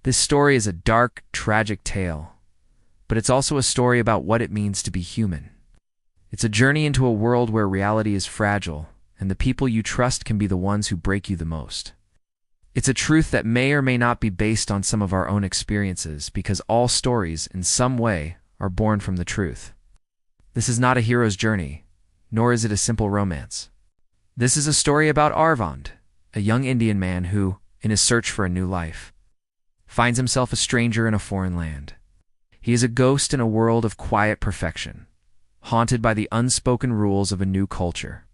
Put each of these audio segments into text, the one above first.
This story is a dark, tragic tale, but it's also a story about what it means to be human. It's a journey into a world where reality is fragile, and the people you trust can be the ones who break you the most. It's a truth that may or may not be based on some of our own experiences, because all stories, in some way, are born from the truth. This is not a hero's journey, nor is it a simple romance. This is a story about Aravind, a young Indian man who, in his search for a new life, finds himself a stranger in a foreign land. He is a ghost in a world of quiet perfection, haunted by the unspoken rules of a new culture.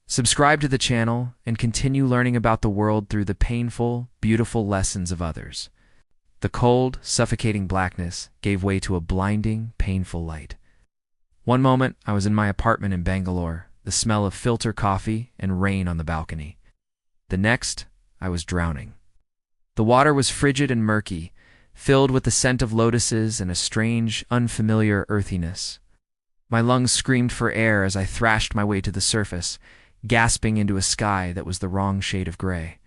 Subscribe to the channel and continue learning about the world through the painful, beautiful lessons of others. The cold, suffocating blackness gave way to a blinding, painful light. One moment, I was in my apartment in Bangalore, the smell of filter coffee and rain on the balcony. The next, I was drowning. The water was frigid and murky, filled with the scent of lotuses and a strange, unfamiliar earthiness. My lungs screamed for air as I thrashed my way to the surface, gasping into a sky that was the wrong shade of gray.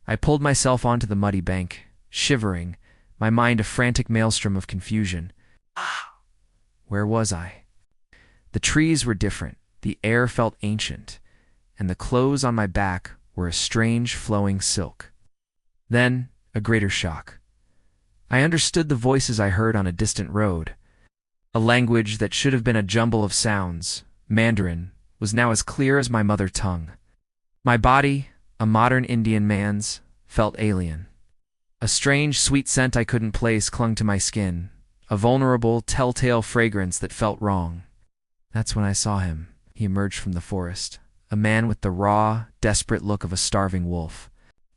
I pulled myself onto the muddy bank, shivering, my mind a frantic maelstrom of confusion. Where was I? The trees were different, the air felt ancient, and the clothes on my back were a strange, flowing silk. Then, a greater shock. I understood the voices I heard on a distant road. A language that should have been a jumble of sounds, Mandarin, was now as clear as my mother tongue. My body, a modern Indian man's, felt alien. A strange, sweet scent I couldn't place clung to my skin, a vulnerable, telltale fragrance that felt wrong. That's when I saw him. He emerged from the forest, a man with the raw, desperate look of a starving wolf.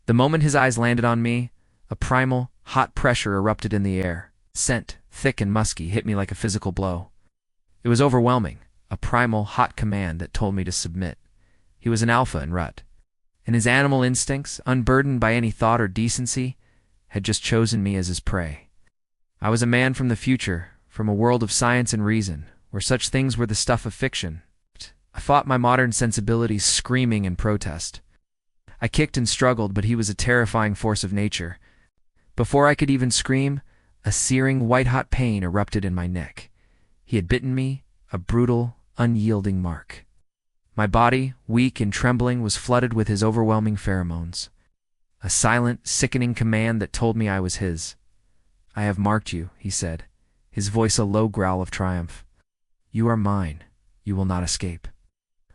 The moment his eyes landed on me, a primal, hot pressure erupted in the air. Scent, thick and musky, hit me like a physical blow. It was overwhelming, a primal, hot command that told me to submit. He was an alpha in rut, and his animal instincts, unburdened by any thought or decency, had just chosen me as his prey. I was a man from the future, from a world of science and reason, where such things were the stuff of fiction. I fought my modern sensibilities, screaming in protest. I kicked and struggled, but he was a terrifying force of nature. Before I could even scream, a searing, white-hot pain erupted in my neck. He had bitten me, a brutal, unyielding mark. My body, weak and trembling, was flooded with his overwhelming pheromones. A silent, sickening command that told me I was his. "I have marked you," he said, his voice a low growl of triumph. "You are mine. You will not escape."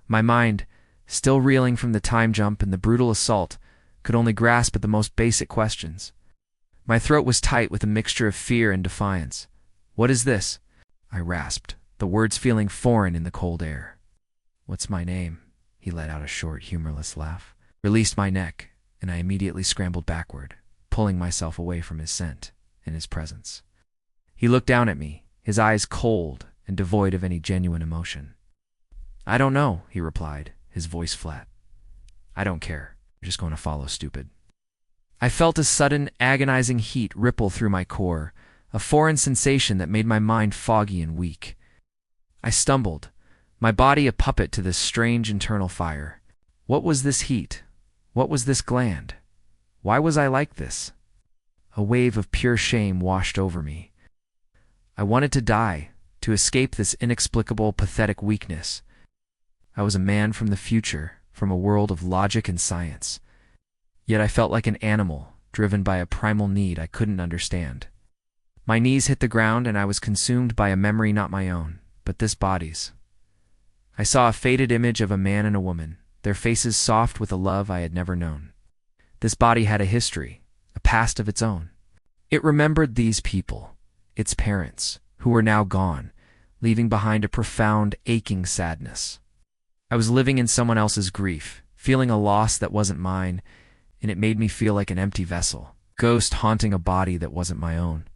My mind, still reeling from the time jump and the brutal assault, could only grasp at the most basic questions. My throat was tight with a mixture of fear and defiance. "What is this?" I rasped, the words feeling foreign in the cold air. "What's my name?" He let out a short, humorless laugh, released my neck, and I immediately scrambled backward, pulling myself away from his scent and his presence. He looked down at me, his eyes cold and devoid of any genuine emotion. "I don't know," he replied, his voice flat. "I don't care. You're just going to follow, stupid." I felt a sudden, agonizing heat ripple through my core, a foreign sensation that made my mind foggy and weak. I stumbled, my body a puppet to this strange internal fire. What was this heat? What was this gland? Why was I like this? A wave of pure shame washed over me. I wanted to die, to escape this inexplicable, pathetic weakness. I was a man from the future, from a world of logic and science. Yet I felt like an animal, driven by a primal need I couldn't understand. My knees hit the ground and I was consumed by a memory not my own, but this body's. I saw a faded image of a man and a woman, their faces soft with a love I had never known. This body had a history, a past of its own. It remembered these people, its parents, who were now gone, leaving behind a profound, aching sadness. I was living in someone else's grief, feeling a loss that wasn't mine, and it made me feel like an empty vessel, ghost haunting a body that wasn't my own.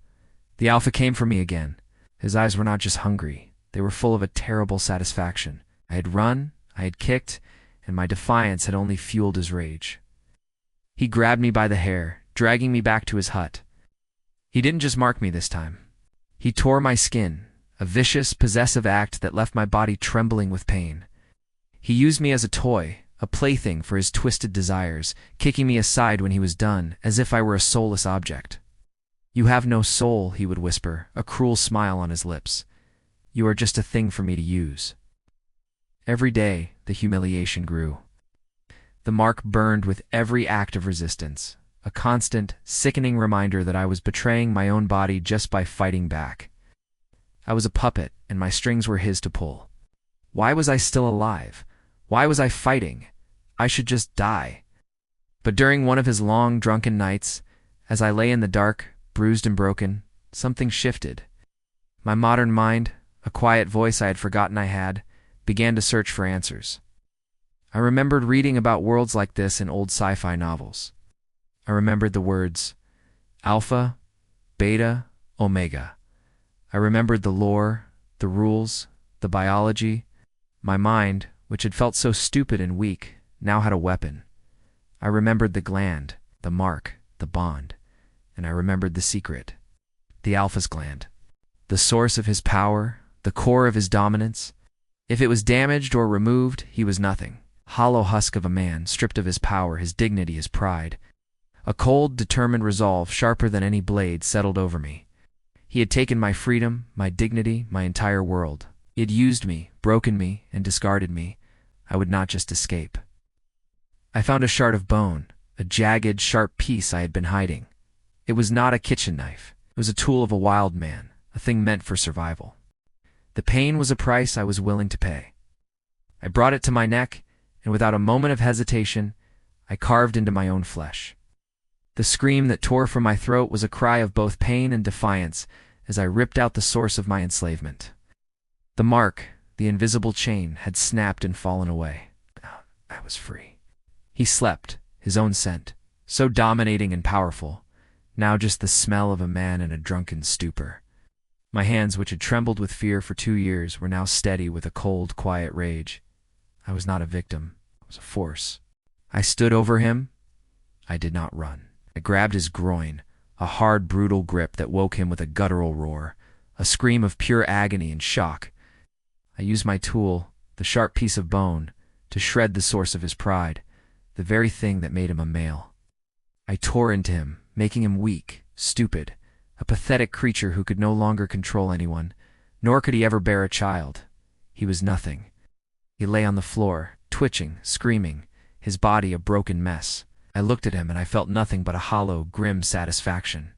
The alpha came for me again. His eyes were not just hungry, they were full of a terrible satisfaction. I had run, I had kicked, and my defiance had only fueled his rage. He grabbed me by the hair, dragging me back to his hut. He didn't just mark me this time. He tore my skin, a vicious, possessive act that left my body trembling with pain. He used me as a toy, a plaything for his twisted desires, kicking me aside when he was done, as if I were a soulless object. "You have no soul," he would whisper, a cruel smile on his lips. "You are just a thing for me to use." Every day, the humiliation grew. The mark burned with every act of resistance, a constant, sickening reminder that I was betraying my own body just by fighting back. I was a puppet, and my strings were his to pull. Why was I still alive? Why was I fighting? I should just die. But during one of his long, drunken nights, as I lay in the dark, bruised and broken, something shifted. My modern mind, a quiet voice I had forgotten I had, began to search for answers. I remembered reading about worlds like this in old sci-fi novels. I remembered the words Alpha, Beta, Omega. I remembered the lore, the rules, the biology. My mind, which had felt so stupid and weak, now had a weapon. I remembered the gland, the mark, the bond, and I remembered the secret. The Alpha's gland. The source of his power, the core of his dominance. If it was damaged or removed, he was nothing. Hollow husk of a man, stripped of his power, his dignity, his pride. A cold, determined resolve, sharper than any blade, settled over me. He had taken my freedom, my dignity, my entire world. He had used me, broken me, and discarded me. I would not just escape. I found a shard of bone, a jagged, sharp piece I had been hiding. It was not a kitchen knife. It was a tool of a wild man, a thing meant for survival. The pain was a price I was willing to pay. I brought it to my neck, and without a moment of hesitation, I carved into my own flesh. The scream that tore from my throat was a cry of both pain and defiance as I ripped out the source of my enslavement. The mark, the invisible chain, had snapped and fallen away. I was free. He slept, his own scent, so dominating and powerful, now just the smell of a man in a drunken stupor. My hands, which had trembled with fear for 2 years, were now steady with a cold, quiet rage. I was not a victim. I was a force. I stood over him. I did not run. I grabbed his groin, a hard, brutal grip that woke him with a guttural roar, a scream of pure agony and shock. I used my tool, the sharp piece of bone, to shred the source of his pride, the very thing that made him a male. I tore into him, making him weak, stupid, a pathetic creature who could no longer control anyone, nor could he ever bear a child. He was nothing. He lay on the floor, twitching, screaming, his body a broken mess. I looked at him and I felt nothing but a hollow, grim satisfaction.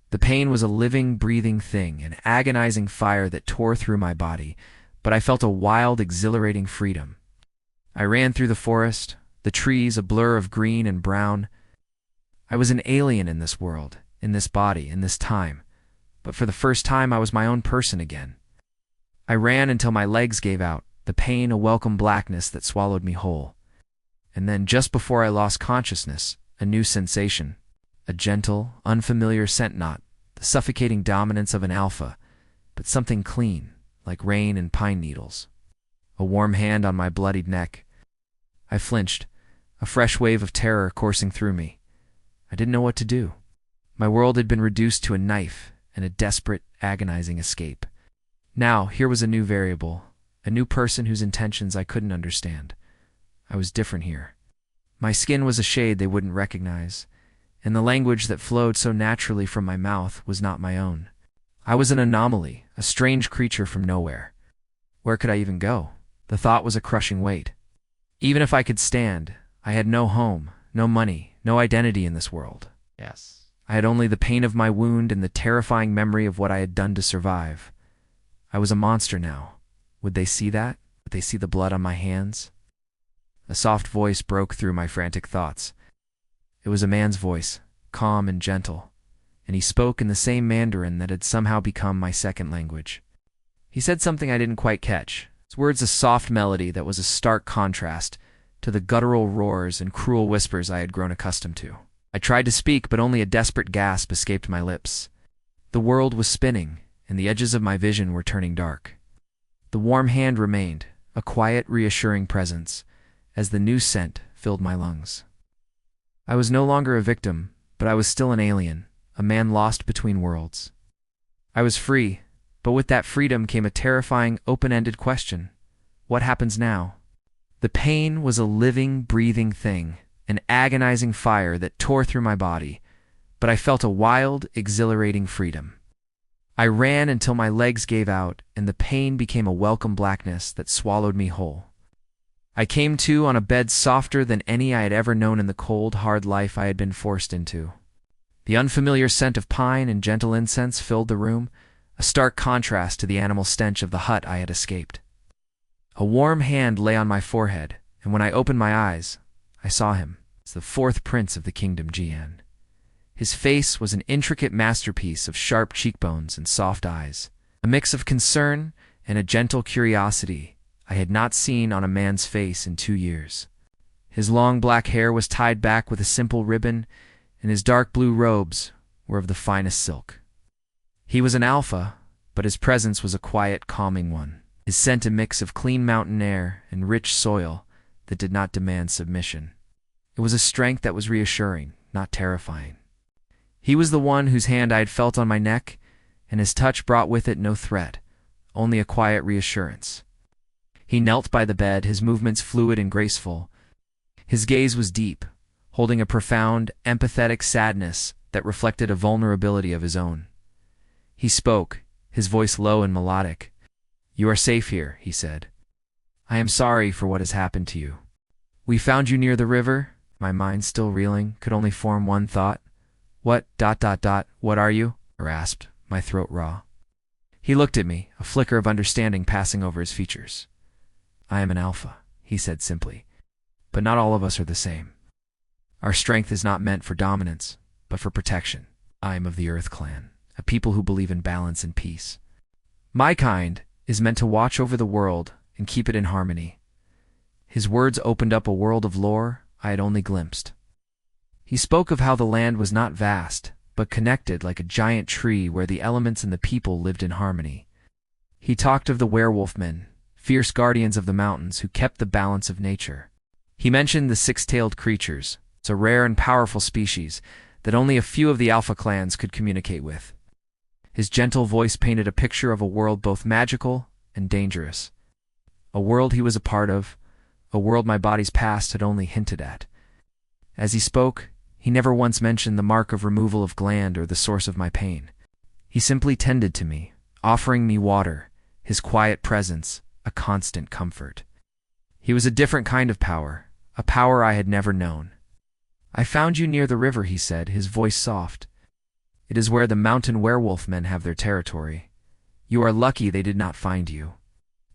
The pain was a living, breathing thing, an agonizing fire that tore through my body, but I felt a wild, exhilarating freedom. I ran through the forest, the trees a blur of green and brown. I was an alien in this world, in this body, in this time, but for the first time I was my own person again. I ran until my legs gave out, the pain a welcome blackness that swallowed me whole. And then, just before I lost consciousness, a new sensation, a gentle, unfamiliar scent, not the suffocating dominance of an alpha, but something clean, like rain and pine needles. A warm hand on my bloodied neck. I flinched, a fresh wave of terror coursing through me. I didn't know what to do. My world had been reduced to a knife and a desperate, agonizing escape. Now, here was a new variable, a new person whose intentions I couldn't understand. I was different here. My skin was a shade they wouldn't recognize, and the language that flowed so naturally from my mouth was not my own. I was an anomaly, a strange creature from nowhere. Where could I even go? The thought was a crushing weight. Even if I could stand, I had no home, no money, no identity in this world. Yes. I had only the pain of my wound and the terrifying memory of what I had done to survive. I was a monster now. Would they see that? Would they see the blood on my hands? A soft voice broke through my frantic thoughts. It was a man's voice, calm and gentle, and he spoke in the same Mandarin that had somehow become my second language. He said something I didn't quite catch, his words a soft melody that was a stark contrast to the guttural roars and cruel whispers I had grown accustomed to. I tried to speak, but only a desperate gasp escaped my lips. The world was spinning, and the edges of my vision were turning dark. The warm hand remained, a quiet, reassuring presence, as the new scent filled my lungs. I was no longer a victim, but I was still an alien, a man lost between worlds. I was free, but with that freedom came a terrifying, open-ended question. What happens now? The pain was a living, breathing thing, an agonizing fire that tore through my body, but I felt a wild, exhilarating freedom. I ran until my legs gave out, and the pain became a welcome blackness that swallowed me whole. I came to on a bed softer than any I had ever known in the cold, hard life I had been forced into. The unfamiliar scent of pine and gentle incense filled the room, a stark contrast to the animal stench of the hut I had escaped. A warm hand lay on my forehead, and when I opened my eyes, I saw him as the fourth prince of the kingdom, Jian. His face was an intricate masterpiece of sharp cheekbones and soft eyes, a mix of concern and a gentle curiosity I had not seen on a man's face in 2 years. His long black hair was tied back with a simple ribbon, and his dark blue robes were of the finest silk. He was an alpha, but his presence was a quiet, calming one, his scent a mix of clean mountain air and rich soil that did not demand submission. It was a strength that was reassuring, not terrifying. He was the one whose hand I had felt on my neck, and his touch brought with it no threat, only a quiet reassurance. He knelt by the bed, his movements fluid and graceful. His gaze was deep, holding a profound, empathetic sadness that reflected a vulnerability of his own. He spoke, his voice low and melodic. "You are safe here," he said. "I am sorry for what has happened to you. We found you near the river." My mind, still reeling, could only form one thought. What are you?" I rasped, my throat raw. He looked at me, a flicker of understanding passing over his features. "I am an alpha," he said simply. "But not all of us are the same. Our strength is not meant for dominance, but for protection. I am of the Earth Clan, a people who believe in balance and peace. My kind is meant to watch over the world and keep it in harmony." His words opened up a world of lore I had only glimpsed. He spoke of how the land was not vast, but connected like a giant tree where the elements and the people lived in harmony. He talked of the werewolf men, fierce guardians of the mountains who kept the balance of nature. He mentioned the six-tailed creatures, it's a rare and powerful species that only a few of the alpha clans could communicate with. His gentle voice painted a picture of a world both magical and dangerous. A world he was a part of, a world my body's past had only hinted at. As he spoke, he never once mentioned the mark of removal of gland or the source of my pain. He simply tended to me, offering me water, his quiet presence, a constant comfort. He was a different kind of power, a power I had never known. "I found you near the river," he said, his voice soft. "It is where the mountain werewolf men have their territory. You are lucky they did not find you.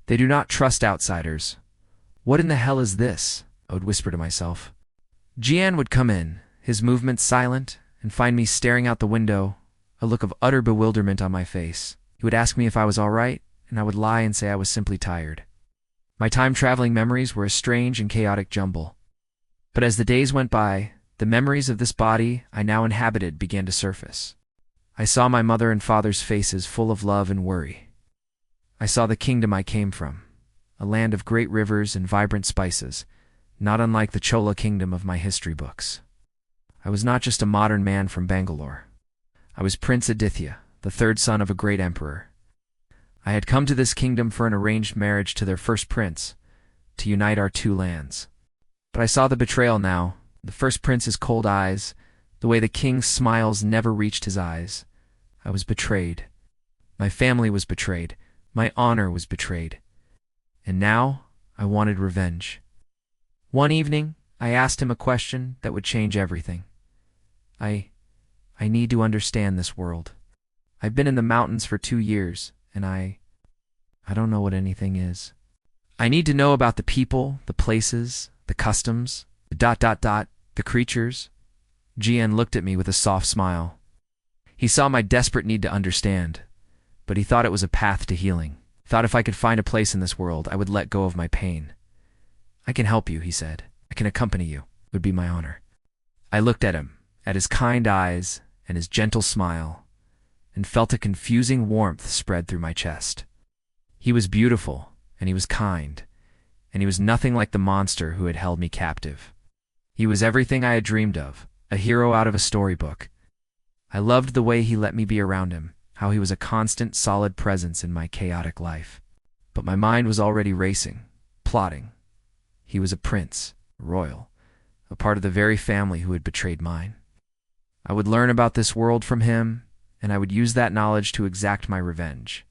They do not trust outsiders." "What in the hell is this?" I would whisper to myself. Jian would come in, his movements silent, and find me staring out the window, a look of utter bewilderment on my face. He would ask me if I was all right, and I would lie and say I was simply tired. My time-traveling memories were a strange and chaotic jumble. But as the days went by, the memories of this body I now inhabited began to surface. I saw my mother and father's faces full of love and worry. I saw the kingdom I came from, a land of great rivers and vibrant spices, not unlike the Chola kingdom of my history books. I was not just a modern man from Bangalore. I was Prince Aditya, the third son of a great emperor. I had come to this kingdom for an arranged marriage to their first prince, to unite our two lands. But I saw the betrayal now, the first prince's cold eyes, the way the king's smiles never reached his eyes. I was betrayed. My family was betrayed. My honor was betrayed. And now I wanted revenge. One evening, I asked him a question that would change everything. I need to understand this world. I've been in the mountains for 2 years, and I don't know what anything is. I need to know about the people, the places, the customs, the creatures. Jian looked at me with a soft smile. He saw my desperate need to understand, but he thought it was a path to healing. Thought if I could find a place in this world, I would let go of my pain. "I can help you," he said. "I can accompany you. It would be my honor." I looked at him, at his kind eyes and his gentle smile, and felt a confusing warmth spread through my chest. He was beautiful, and he was kind, and he was nothing like the monster who had held me captive. He was everything I had dreamed of, a hero out of a storybook. I loved the way he let me be around him, how he was a constant, solid presence in my chaotic life. But my mind was already racing, plotting. He was a prince, royal, a part of the very family who had betrayed mine. I would learn about this world from him, and I would use that knowledge to exact my revenge.